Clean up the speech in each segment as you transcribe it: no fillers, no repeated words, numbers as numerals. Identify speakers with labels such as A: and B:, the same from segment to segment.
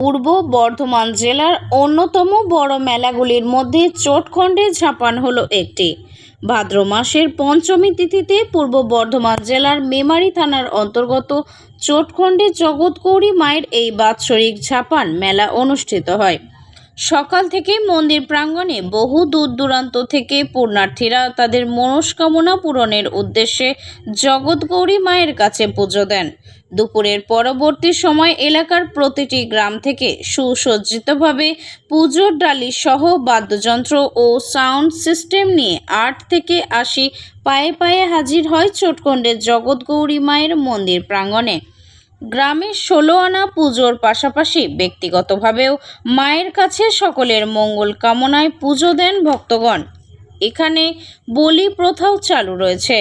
A: পূর্ব বর্ধমান জেলার অন্যতম বড় মেলাগুলির মধ্যে চোটখণ্ডে ঝাপান হলো একটি। ভাদ্র মাসের পঞ্চমী তিথিতে পূর্ব বর্ধমান জেলার মেমারি থানার অন্তর্গত চোটখণ্ডে জগৎগৌরী মায়ের এই বাৎসরিক ঝাপান মেলা অনুষ্ঠিত হয়। সকাল থেকে মন্দির প্রাঙ্গণে বহু দূর দূরান্ত থেকে পুণ্যার্থীরা তাদের মনস্কামনা পূরণের উদ্দেশ্যে জগৎগৌরী মায়ের কাছে পুজো দেন। দুপুরের পরবর্তী সময় এলাকার প্রতিটি গ্রাম থেকে সুসজ্জিতভাবে পুজোর ডালি সহ বাদ্যযন্ত্র ও সাউন্ড সিস্টেম নিয়ে 8 থেকে 80 পায়ে পায়ে হাজির হয় চোটখণ্ডের জগৎগৌরী মায়ের মন্দির প্রাঙ্গণে। গ্রামে 16 আনা পুজোর পাশাপাশি ব্যক্তিগতভাবেও মায়ের কাছে সকলের মঙ্গল কামনায় পুজো দেন ভক্তগণ। এখানে বলি প্রথাও চালু রয়েছে।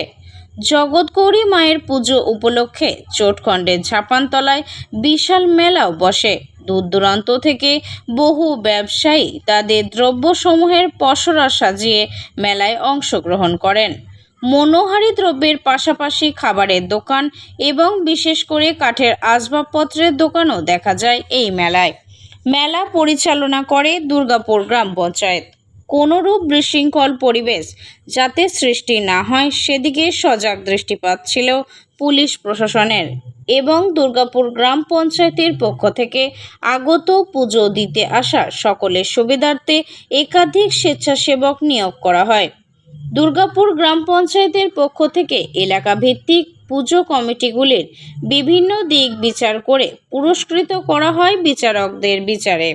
A: জগৎগৌরী মায়ের পুজো উপলক্ষে চোটখণ্ডের ঝাপানতলায় বিশাল মেলাও বসে। দূর দূরান্ত থেকে বহু ব্যবসায়ী তাদের দ্রব্যসমূহের পসরা সাজিয়ে মেলায় অংশগ্রহণ করেন। মনোহারী দ্রব্যের পাশাপাশি খাবারের দোকান এবং বিশেষ করে কাঠের আসবাবপত্রের দোকানও দেখা যায় এই মেলায়। মেলা পরিচালনা করে দুর্গাপুর গ্রাম পঞ্চায়েত। কোনোরূপ বিশৃঙ্খল পরিবেশ যাতে সৃষ্টি না হয় সেদিকে সজাগ দৃষ্টিপাত ছিল পুলিশ প্রশাসনের এবং দুর্গাপুর গ্রাম পঞ্চায়েতের পক্ষ থেকে আগত পুজো দিতে আসা সকলের সুবিধার্থে একাধিক স্বেচ্ছাসেবক নিয়োগ করা হয়। দুর্গাপুর গ্রাম পঞ্চায়েতের পক্ষ থেকে এলাকা ভিত্তিক পুজো কমিটিগুলির বিভিন্ন দিক বিচার করে পুরস্কৃত করা হয় বিচারকদের বিচারে।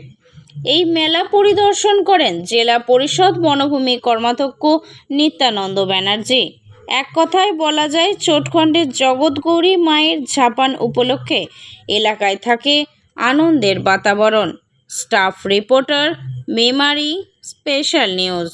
A: এই মেলা পরিদর্শন করেন জেলা পরিষদ বনভূমি কর্মাধ্যক্ষ নিত্যানন্দ ব্যানার্জি। এক কথায় বলা যায় চোটখণ্ডের জগৎগৌরী মায়ের ঝাপান উপলক্ষে এলাকায় থাকে আনন্দের বাতাবরণ। Staff reporter, Memari special news.